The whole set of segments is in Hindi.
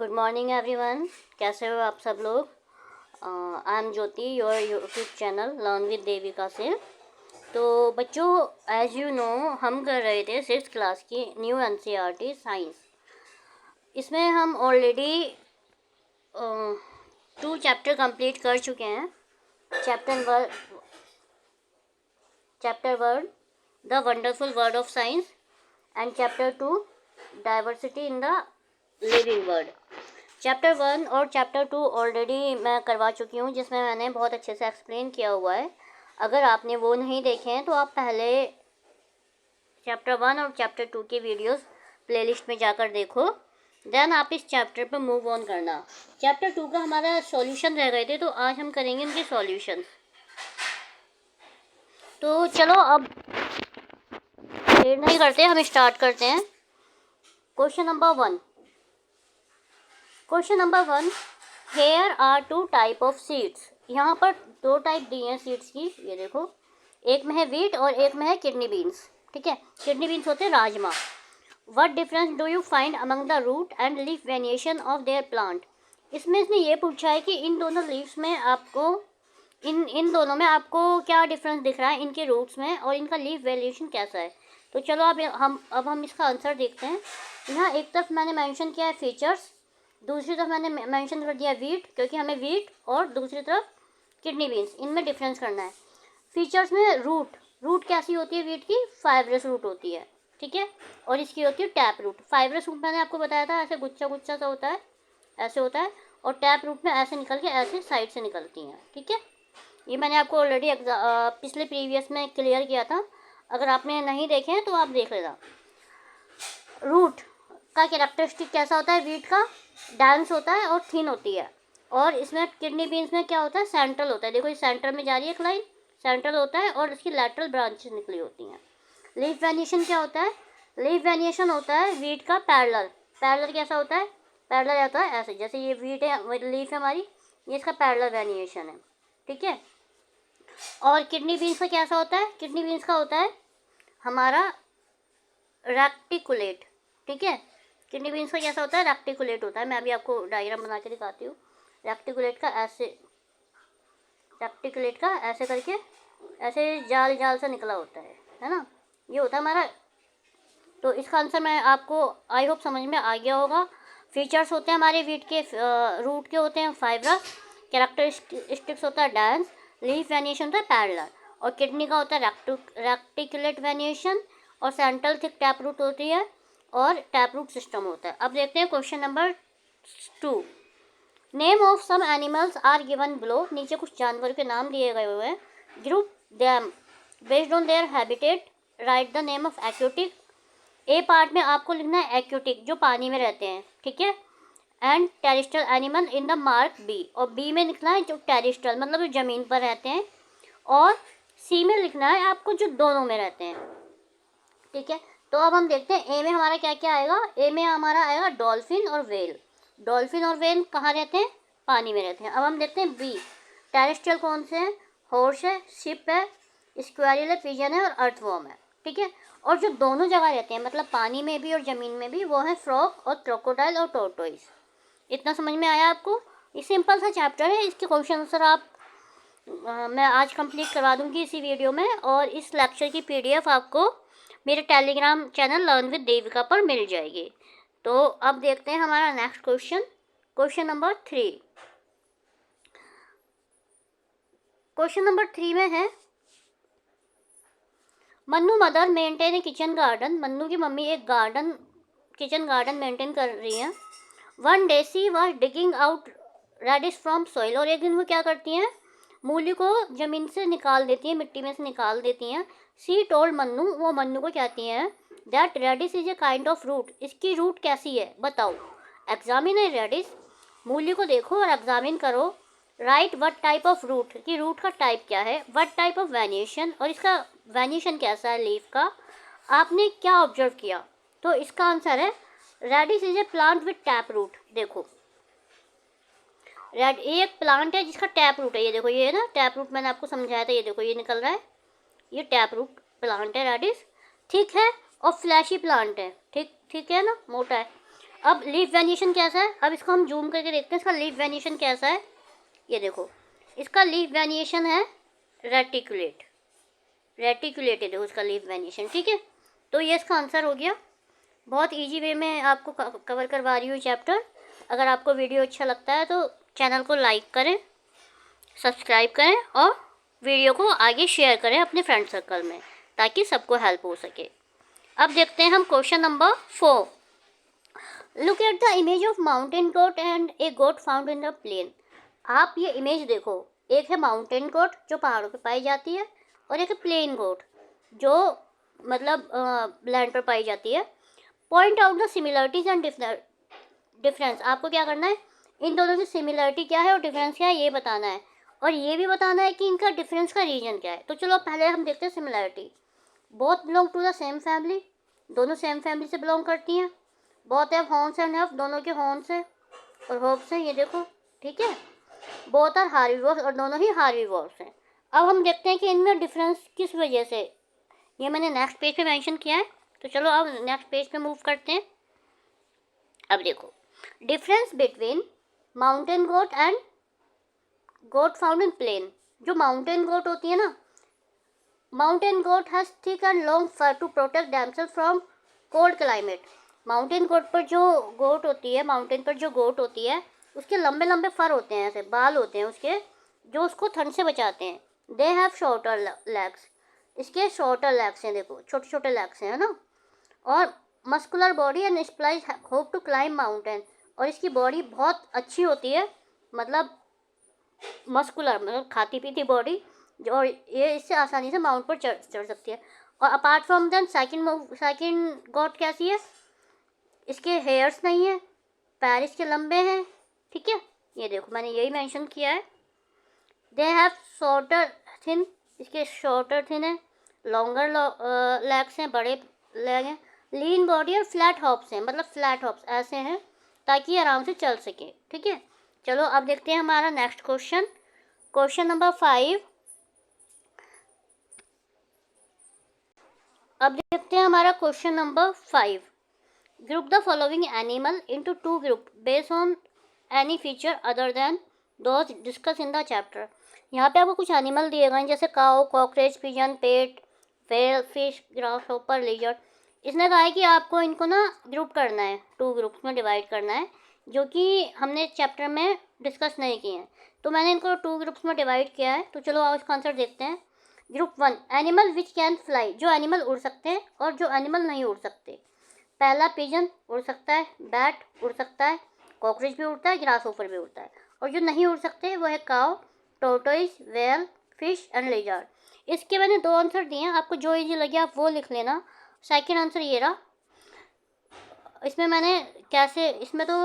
Good morning everyone. कैसे हो आप सब लोग। I am Jyoti, your YouTube channel learn with Devika से। तो बच्चों, एज यू नो हम कर रहे थे 6th क्लास की न्यू एनसीईआरटी साइंस। इसमें हम ऑलरेडी 2 चैप्टर कंप्लीट कर चुके हैं। Chapter 1 the wonderful world of science and chapter 2 diversity in the living world. Chapter 1 और चैप्टर 2 ऑलरेडी मैं करवा चुकी हूँ, जिसमें मैंने बहुत अच्छे से एक्सप्लेन किया हुआ है। अगर आपने वो नहीं देखे हैं तो आप पहले चैप्टर 1 और चैप्टर 2 की वीडियोस प्लेलिस्ट में जाकर देखो, देन आप इस चैप्टर पर मूव ऑन करना। चैप्टर 2 का हमारा सॉल्यूशन रह गए थे, तो आज हम करेंगे उनके सॉल्यूशन। तो चलो अब देर नहीं करते, हम स्टार्ट करते हैं। Question number 1, here are 2 type of seeds. यहाँ पर 2 टाइप दी हैं सीड्स की, ये देखो। एक में है व्हीट और एक में है किडनी बीन्स। ठीक है, किडनी बीन्स होते हैं rajma. What difference do you find among the root and leaf variation of their plant. इसमें इसने ये पूछा है कि इन दोनों लीव्स में आपको इन दोनों में आपको क्या डिफरेंस दिख रहा है, इनके रूट्स में, और इनका लीफ वेरिएशन कैसा है। तो चलो अब हम इसका आंसर देखते हैं। यहाँ एक तरफ मैंने मेंशन किया है फीचर्स, दूसरी तरफ मैंने मेंशन कर दिया वीट, क्योंकि हमें वीट और दूसरी तरफ किडनी बीन्स, इनमें डिफरेंस करना है। फीचर्स में रूट कैसी होती है वीट की, फाइब्रस रूट होती है। ठीक है, और इसकी होती है टैप रूट। फाइब्रस रूट मैंने आपको बताया था, ऐसे गुच्छा गुच्छा सा होता है, ऐसे होता है, और टैप रूट में ऐसे निकल के ऐसे साइड से निकलती हैं। ठीक है, ये मैंने आपको ऑलरेडी पिछले प्रीवियस में क्लियर किया था। अगर आपने नहीं देखे हैं तो आप देख लेना। रूट का कैरेक्टरिस्टिक कैसा होता है, वीट का डांस होता है और थिन होती है, और इसमें किडनी बीन्स में क्या होता है, सेंट्रल होता है। देखो ये सेंटर में जा रही है एक लाइन, सेंट्रल होता है, और इसकी लैटरल ब्रांचेस निकली होती हैं। लीफ वेरिएशन क्या होता है, लीफ वेरिएशन होता है वीट का पैरेलल कैसा होता है, पैरेलल होता है ऐसे, जैसे ये वीट है, लीफ है हमारी, ये इसका पैरेलल वेरिएशन है। ठीक है, और किडनी बीन्स का कैसा होता है, किडनी बीन्स का होता है हमारा रेक्टिकुलेट। ठीक है, किडनी बीन्स का कैसा होता है, रेक्टिकुलेट होता है। मैं अभी आपको डायग्राम बना के दिखाती हूँ। रेक्टिकुलेट का ऐसे करके ऐसे जाल सा निकला होता है ना, ये होता है हमारा। तो इसका आंसर मैं आपको आई होप समझ में आ गया होगा। फीचर्स होते हैं हमारे वीट के, रूट के होते हैं फाइब्रस, कैरेक्टरिस्टिक्स होता है डांस, लीफ वेरिएशन होता है पैरेलल, और किडनी का होता है रेक्टिकुलेट वेरिएशन, और सेंट्रल थिक टैप रूट होती है, और टैप रूट सिस्टम होता है। अब देखते हैं question number 2। Name of some animals are given below. नीचे कुछ जानवर के नाम दिए गए हुए हैं। Group them based on their habitat, write the name of aquatic. A part में आपको लिखना है एक्वेटिक, जो पानी में रहते हैं। ठीक है, and terrestrial animal in the mark B, और बी में लिखना है जो टेरेस्ट्रियल मतलब जो ज़मीन पर रहते हैं, और सी में लिखना है आपको जो दोनों में रहते हैं। ठीक है, तो अब हम देखते हैं ए में हमारा क्या क्या आएगा। ए में हमारा आएगा डॉल्फिन और वेल। डॉल्फिन और वेल कहाँ रहते हैं, पानी में रहते हैं। अब हम देखते हैं बी, टेरेस्ट्रियल कौन से हैं, हॉर्स है, शिप है, स्क्वेरियल है, पिजन है, और अर्थवॉर्म है। ठीक है, और जो दोनों जगह रहते हैं मतलब पानी में भी और ज़मीन में भी, वो है फ्रॉग और क्रोकोडाइल और टोर्टोइस। इतना समझ में आया आपको। ये सिंपल सा चैप्टर है, इसके क्वेश्चन आंसर मैं आज कंप्लीट करवा दूंगी इसी वीडियो में, और इस लेक्चर की PDF आपको मेरे Telegram channel learn with Devika पर मिल जाएगी। तो अब देखते हैं हमारा next question number 3। Question number 3 में है, Mannu mother maintain a kitchen garden. Mannu की मम्मी एक किचन गार्डन मेंटेन कर रही हैं। One day she was digging out radish from soil, और एक दिन वो क्या करती हैं, मूली को ज़मीन से निकाल देती हैं, मिट्टी में से निकाल देती हैं। सी टोल्ड मन्नू, वो मन्नू को कहती हैं, that radish is a kind of root. इसकी रूट कैसी है बताओ। एग्जामिन ए रेडिश, मूली को देखो और एग्जामिन करो। Right what type of root, कि रूट का टाइप क्या है। व्हाट टाइप ऑफ वेरिएशन, और इसका वेरिएशन कैसा है लीफ का, आपने क्या ऑब्जर्व किया। तो इसका आंसर है radish is a plant with tap root. देखो ये एक प्लांट है जिसका टैप रूट है, ये देखो, ये ना टैप रूट मैंने आपको समझाया था, ये देखो ये निकल रहा है, ये टैप रूट प्लांट है रेडिश। ठीक है, और फ्लैशी प्लांट है, ठीक है ना, मोटा है। अब लीफ वेरिएशन कैसा है, अब इसको हम जूम करके देखते हैं इसका लीफ वेरिएशन कैसा है। ये देखो, इसका लीफ वेरिएशन है रेटिकुलेट, रेटिकुलेट है देखो इसका लीफ वेरिएशन, ठीक है। तो ये इसका आंसर हो गया। बहुत इजी वे में आपको कवर करवा रही हूँ चैप्टर। अगर आपको वीडियो अच्छा लगता है तो चैनल को लाइक करें, सब्सक्राइब करें और वीडियो को आगे शेयर करें अपने फ्रेंड सर्कल में, ताकि सबको हेल्प हो सके। अब देखते हैं हम question number 4। Look at the image of mountain goat and a goat found in the plain. आप ये इमेज देखो, एक है माउंटेन गोट जो पहाड़ों पे पाई जाती है, और एक है प्लेन गोट जो मतलब लैंड पर पाई जाती है। Point out the similarities and difference. आपको क्या करना है, इन दोनों की सिमिलरिटी क्या है और डिफरेंस क्या है ये बताना है, और ये भी बताना है कि इनका डिफरेंस का रीजन क्या है। तो चलो पहले हम देखते हैं similarity. Both belong to the same family, दोनों सेम फैमिली से बिलोंग करती हैं। Both have horns and hoof, दोनों के हॉर्न्स हैं और हॉफ्स हैं, ये देखो, ठीक है। बोथ आर हार्बीवोर्स, और दोनों ही हार्बीवोर्स हैं। अब हम देखते हैं कि इनमें डिफरेंस किस वजह से, ये मैंने नेक्स्ट पेज पे मेंशन किया है। तो चलो अब नेक्स्ट पेज पे मूव करते हैं। अब देखो, difference between mountain goat and goat found in plain. जो माउंटेन गोट होती है ना, mountain goat has thick and long fur to protect themselves from cold climate. Mountain goat पर जो गोट होती है, माउंटेन पर जो गोट होती है, उसके लंबे लंबे फर होते हैं, ऐसे बाल होते हैं उसके, जो उसको ठंड से बचाते हैं। दे हैव शॉर्टर लेग्स, इसके शॉर्टर लेग्स हैं, देखो छोटे छोटे लेग्स हैं, है ना। और muscular body and splayed hoof to climb mountain, और इसकी बॉडी बहुत अच्छी होती है, मतलब मस्कुलर, मतलब खाती पीती बॉडी, और ये इससे आसानी से माउंट पर चढ़ सकती है। और apart from than second goat कैसी है, इसके हेयर्स नहीं है, पैर इसके लंबे हैं, ठीक है। ये देखो मैंने यही मेंशन किया है। दे हैव शॉर्टर थिन, इसके शॉर्टर थिन है, लॉन्गर लेग्स हैं, बड़े लेग हैं, लीन बॉडी और फ्लैट हॉप्स हैं, मतलब फ्लैट हॉप्स ऐसे हैं ताकि आराम से चल सके, ठीक है। चलो अब देखते हैं हमारा नेक्स्ट क्वेश्चन, क्वेश्चन नंबर 5। अब देखते हैं हमारा question number 5। Group the following animal into 2 group based on any feature other than those discuss in the chapter. यहाँ पे आपको कुछ एनिमल दिए गए हैं, जैसे काऊ, कॉकरेच, पिजन, पेट, व्हेल, फिश, ग्रासहॉपर, लिजर्ड। इसने कहा है कि आपको इनको ना ग्रुप करना है, 2 ग्रुप्स में डिवाइड करना है, जो कि हमने चैप्टर में डिस्कस नहीं किए हैं। तो मैंने इनको 2 ग्रुप्स में डिवाइड किया है। तो चलो आओ इसका आंसर देखते हैं। Group 1, animal which can fly, जो एनिमल उड़ सकते हैं और जो एनिमल नहीं उड़ सकते। पहला पिजन उड़ सकता है, बैट उड़ सकता है, कॉकरोच भी उड़ता है, ग्रासहॉपर भी उड़ता है। और जो नहीं उड़ सकते वो है काऊ, टोर्टोइस, व्हेल, फिश एंड लिजर्ड। इसके मैंने 2 आंसर दिए हैं, आपको जो इजी लगे आप वो लिख लेना। सेकंड आंसर ये रहा। इसमें मैंने कैसे, इसमें तो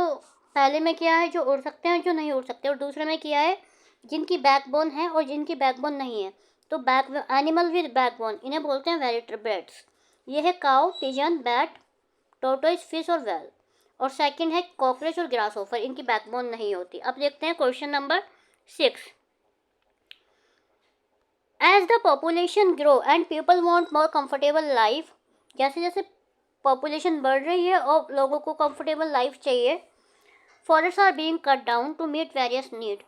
पहले में किया है जो उड़ सकते हैं जो नहीं उड़ सकते, और दूसरे में किया है जिनकी बैकबोन है और जिनकी बैकबोन नहीं है। तो एनिमल विद बैकबोन इन्हें बोलते हैं वेरिटेब्रेट्स। ये है cow, pigeon, bat, tortoise, fish और व्हेल। और सेकंड है कॉकरोच और ग्रासहॉपर, इनकी बैकबोन नहीं होती। अब देखते हैं question number 6। As the population grow and people want more comfortable life, जैसे जैसे पॉपुलेशन बढ़ रही है और लोगों को कंफर्टेबल लाइफ चाहिए, forest are being cut down to meet various need.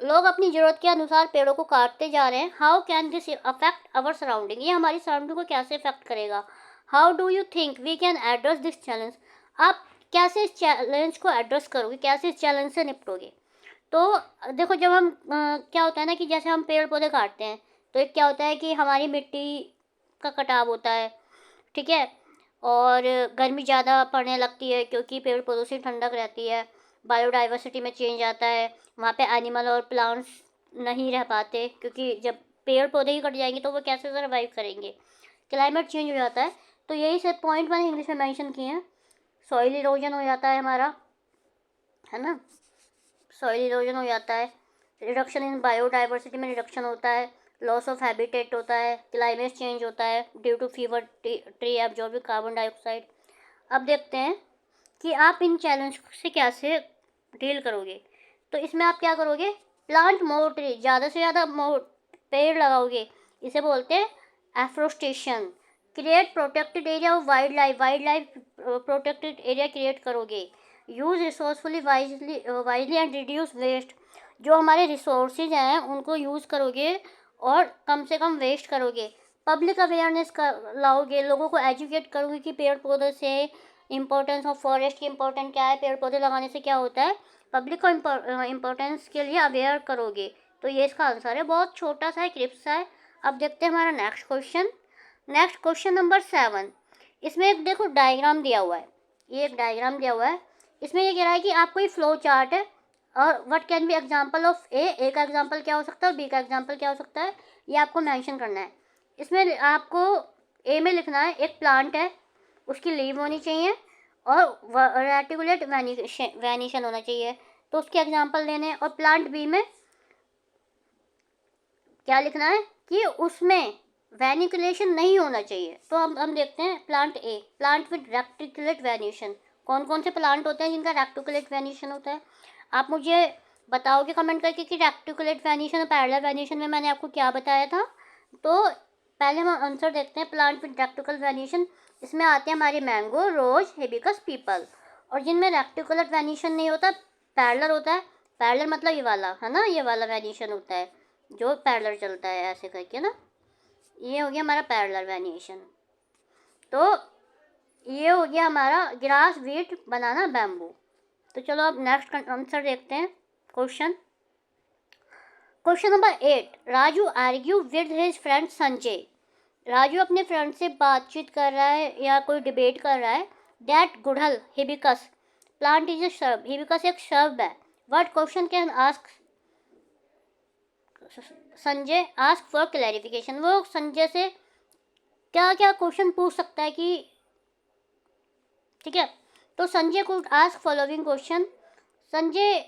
लोग अपनी ज़रूरत के अनुसार पेड़ों को काटते जा रहे हैं। How can this affect our surrounding, ये हमारी सराउंडिंग को कैसे अफेक्ट करेगा। How do you think we can address this challenge, आप कैसे इस चैलेंज को एड्रेस करोगे, कैसे इस चैलेंज से निपटोगे। तो देखो, जब हम क्या होता है ना कि जैसे हम पेड़ पौधे काटते हैं तो एक क्या होता है कि हमारी मिट्टी का कटाव होता है, ठीक है। और गर्मी ज़्यादा पड़ने लगती है क्योंकि पेड़ पौधों से ठंडक रहती है, बायोडाइवर्सिटी में चेंज आता है, वहाँ पे एनिमल और प्लांट्स नहीं रह पाते, क्योंकि जब पेड़ पौधे ही कट जाएंगे तो वो कैसे सर्वाइव करेंगे, क्लाइमेट चेंज हो जाता है। तो यही सब पॉइंट मैंने इंग्लिश में मेंशन किए हैं। सॉइल इरोजन हो जाता है हमारा, है ना, सॉइल इरोजन हो जाता है, रिडक्शन इन बायोडाइवर्सिटी में रिडक्शन होता है, लॉस ऑफ हैबिटेट होता है, क्लाइमेट चेंज होता है due to fewer tree absorbing carbon dioxide. अब देखते हैं कि आप इन चैलेंज से कैसे डील करोगे। तो इसमें आप क्या करोगे, प्लांट मोर ट्री, ज़्यादा से ज़्यादा मोर पेड़ लगाओगे, इसे बोलते हैं afforestation. Create protected area of wildlife protected area create करोगे। Use resourcefully wisely and reduce waste, जो हमारे रिसोर्सेज हैं उनको यूज़ करोगे और कम से कम वेस्ट करोगे। पब्लिक अवेयरनेस लाओगे, लोगों को एजुकेट करोगे कि पेड़ पौधे से इम्पोर्टेंस ऑफ फॉरेस्ट की इम्पोर्टेंट क्या है, पेड़ पौधे लगाने से क्या होता है, पब्लिक को इम्पोर्टेंस के लिए अवेयर करोगे। तो ये इसका आंसर है, बहुत छोटा सा है, क्रिप्स है। अब देखते हैं हमारा next question. Next question number 7। इसमें एक देखो डायग्राम दिया हुआ है, ये एक डायग्राम दिया हुआ है। इसमें ये कह रहा है कि आपको ये फ्लो चार्ट है और what can be example of a का एग्जांपल क्या हो सकता है और बी का एग्जांपल क्या हो सकता है, ये आपको मेंशन करना है। इसमें आपको ए में लिखना है एक प्लांट है, उसकी लीव होनी चाहिए और रेटिकुलेट वेनिशन होना चाहिए, तो उसके एग्जांपल देने हैं। और प्लांट बी में क्या लिखना है कि उसमें वेनिकुलेशन नहीं होना चाहिए। तो हम देखते हैं plant a, plant with reticulate venation. कौन कौन से प्लांट होते हैं जिनका रेक्टिकुलेट वेनिशन होता है, आप मुझे बताओगे कमेंट करके कि रेक्टिकुलेट वेनिशन और पैरेलल वेनिशन में मैंने आपको क्या बताया था। तो पहले हम आंसर देखते हैं प्लांट विद रेक्टिकुलर वेनिशन। इसमें आते हैं हमारे मैंगो, रोज, हिबिस्कस, पीपल। और जिनमें रेक्टिकुलर वेनिशन नहीं होता, पैरेलल होता है। पैरेलल मतलब ये वाला है ना, ये वाला वेनिशन होता है जो पैरेलल चलता है ऐसे करके ना, ये हो गया हमारा पैरेलल वेनिएशन। तो ये हो गया हमारा ग्रास, वीट, बनाना, बैम्बू। तो चलो अब नेक्स्ट आंसर देखते हैं। Question number 8। Raju argue with his friend Sanjay. Raju अपने फ्रेंड से बातचीत कर रहा है या कोई डिबेट कर रहा है दैट गुड़हल hibiscus plant is a shrub, hibiscus एक श्रब है। What question can ask Sanjay, ask for clarification. वो संजय से क्या क्या क्वेश्चन पूछ सकता है कि, ठीक है, तो संजय को आस्क फॉलोइंग क्वेश्चन। संजय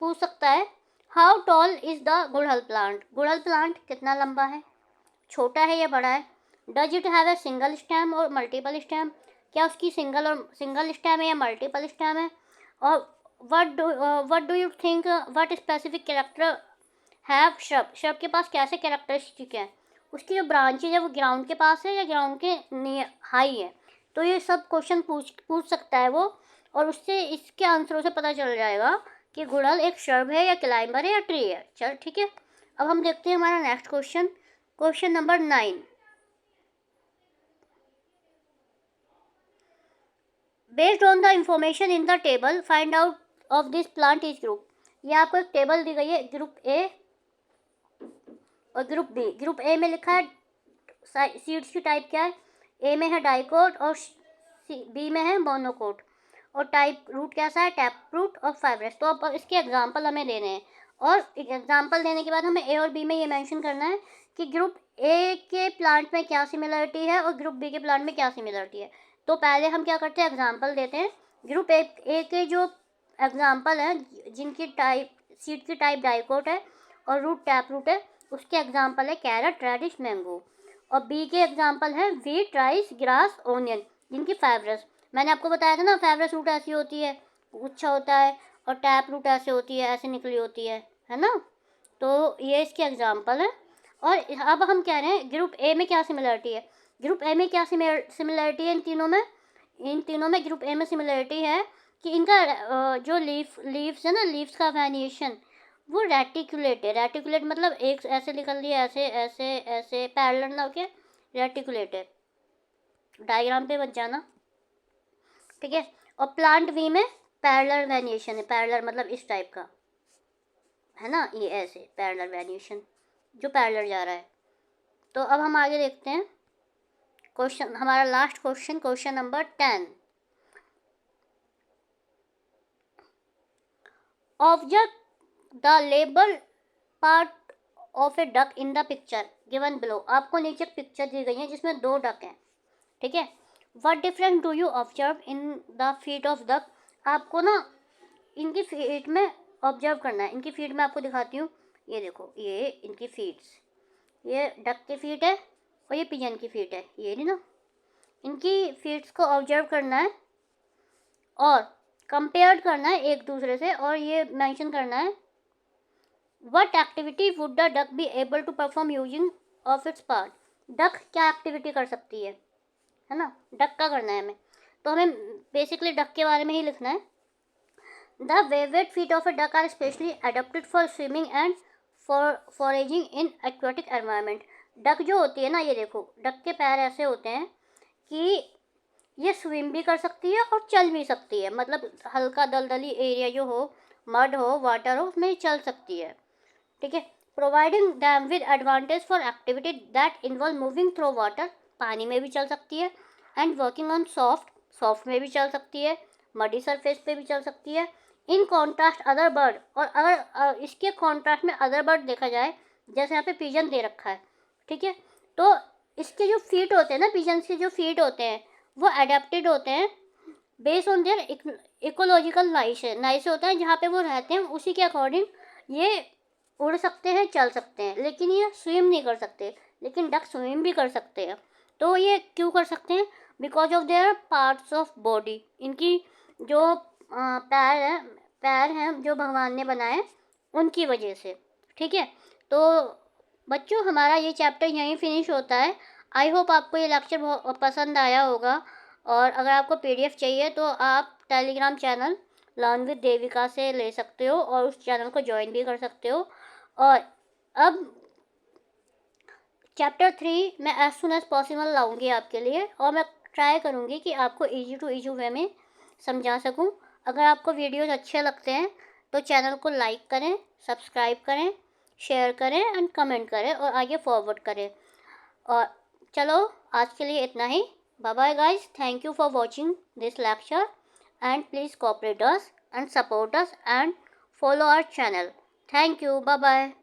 पूछ सकता है हाउ टॉल इज द गुड़हल प्लांट, गुड़हल प्लांट कितना लंबा है, छोटा है या बड़ा है। Does it have a single stem और मल्टीपल स्टेम, क्या उसकी सिंगल स्टेम है या मल्टीपल स्टेम है। और what do you think what specific character have shrub, shrub के पास कैसे कैरेक्टरिस्टिक है, उसकी जो ब्रांचेज है वो ग्राउंड के पास है या ग्राउंड के हाई है। तो ये सब क्वेश्चन पूछ सकता है वो, और उससे इसके आंसरों से पता चल जाएगा कि गुड़हल एक श्रब है या क्लाइंबर है या ट्री है। चल ठीक है, अब हम देखते हैं हमारा next question. Question number 9। Based on the information in the table find out of this plant is group. ये आपको एक टेबल दी गई है, ग्रुप ए और ग्रुप बी। ग्रुप ए में लिखा है सीड्स की टाइप क्या है, ए में है डाइकोट और बी में है मोनोकोट। और टाइप रूट कैसा है, टैप रूट और फाइब्रस। तो अब इसके एग्जांपल हमें देने हैं, और एग्जांपल देने के बाद हमें ए और बी में ये मेंशन करना है कि ग्रुप ए के प्लांट में क्या सिमिलरिटी है और ग्रुप बी के प्लांट में क्या सिमिलरिटी है। तो पहले हम क्या करते हैं, एग्जांपल देते हैं। ग्रुप ए के जो एग्जांपल हैं जिनकी टाइप सीड की टाइप डाइकोट है और रूट टैप रूट है, उसके एग्जांपल है कैरेट, रेडिश, मैंगो। और बी के एग्जांपल है वीट, राइस, ग्रास, ओनियन, जिनकी फाइब्रस। मैंने आपको बताया था ना, फाइब्रस रूट ऐसी होती है, गुच्छा होता है, और टैप रूट ऐसे होती है, ऐसे निकली होती है ना। तो ये इसके एग्जांपल है। और अब हम कह रहे हैं ग्रुप ए में क्या सिमिलरिटी है। ग्रुप ए में क्या सिमिलरिटी है इन तीनों में ग्रुप ए में सिमिलरिटी है कि इनका जो लीव्स है ना, लीव्स का वेनिएशन वो रेटिकुलेट है। रेटिकुलेट मतलब एक ऐसे निकल दिया, ऐसे ऐसे ऐसे पैरेलल ना होके रेटिकुलेट है। डायग्राम पे बच जाना, ठीक है। और प्लांट वी में पैरेलल वेनिएशन है, पैरेलल मतलब इस टाइप का है ना, ये ऐसे पैरेलल वेनिएशन जो पैरेलल जा रहा है। तो अब हम आगे देखते हैं क्वेश्चन, हमारा last question, question number 10। Observe the label part of A duck in the picture given below. आपको नीचे पिक्चर दी गई है जिसमें 2 डक हैं, ठीक है। What difference do you observe in the feet of duck. आपको ना इनकी फीट में ऑब्जर्व करना है। इनकी फीट में आपको दिखाती हूँ, ये देखो, ये इनकी फीट्स, ये डक की फीट है और ये पिजन की फीट है, ये नहीं ना। इनकी फीट्स को ऑब्जर्व करना है और कंपेयर करना है एक दूसरे से, और ये मेंशन करना है what activity would the duck be able to perform using of its part. Duck क्या एक्टिविटी कर सकती है ना, डक का करना है हमें, तो हमें बेसिकली डक के बारे में ही लिखना है। The webbed feet of a duck are specially adopted for swimming and foraging in aquatic environment. Duck जो होती है ना, ये देखो डक के पैर ऐसे होते हैं कि ये स्विम भी कर सकती है और चल भी सकती है, मतलब हल्का दलदली एरिया जो हो, मड हो, वाटर हो, उसमें चल सकती है, ठीक है। Providing them with advantage for activity that involve moving through water, पानी में भी चल सकती है, एंड वर्किंग ऑन सॉफ्ट में भी चल सकती है, मडी सरफेस पे भी चल सकती है। इन कॉन्ट्रास्ट अदर बर्ड, और अगर इसके कॉन्ट्रास्ट में अदर बर्ड देखा जाए, जैसे यहाँ पे पिजन दे रखा है, ठीक है, तो इसके जो फीट होते हैं ना, पिजन्स के जो फीट होते हैं वो अडेप्टेड होते हैं based on there ecological nice होता है, जहाँ पे वो रहते हैं उसी के अकॉर्डिंग ये उड़ सकते हैं, चल सकते हैं, लेकिन ये स्विम नहीं कर सकते। लेकिन डक स्विम भी कर सकते हैं। तो ये क्यों कर सकते हैं? Because of their parts of body, इनकी जो पैर हैं जो भगवान ने बनाए उनकी वजह से, ठीक है। तो बच्चों हमारा ये चैप्टर यहीं फिनिश होता है। आई होप आपको ये लेक्चर बहुत पसंद आया होगा, और अगर आपको पीडीएफ चाहिए तो आप Telegram channel learn with Devika से ले सकते हो और उस चैनल को ज्वाइन भी कर सकते हो। और अब चैप्टर 3 मैं एज सुन एज पॉसिबल लाऊंगी आपके लिए, और मैं ट्राई करूँगी कि आपको ईजी टू ईजी वे में समझा सकूँ। अगर आपको वीडियोस अच्छे लगते हैं तो चैनल को लाइक करें, सब्सक्राइब करें, शेयर करें एंड कमेंट करें और आगे फॉरवर्ड करें। और चलो आज के लिए इतना ही। Bye bye guys, thank you for watching this lecture and please cooperate us and support us and follow our channel. Thank you. Bye bye.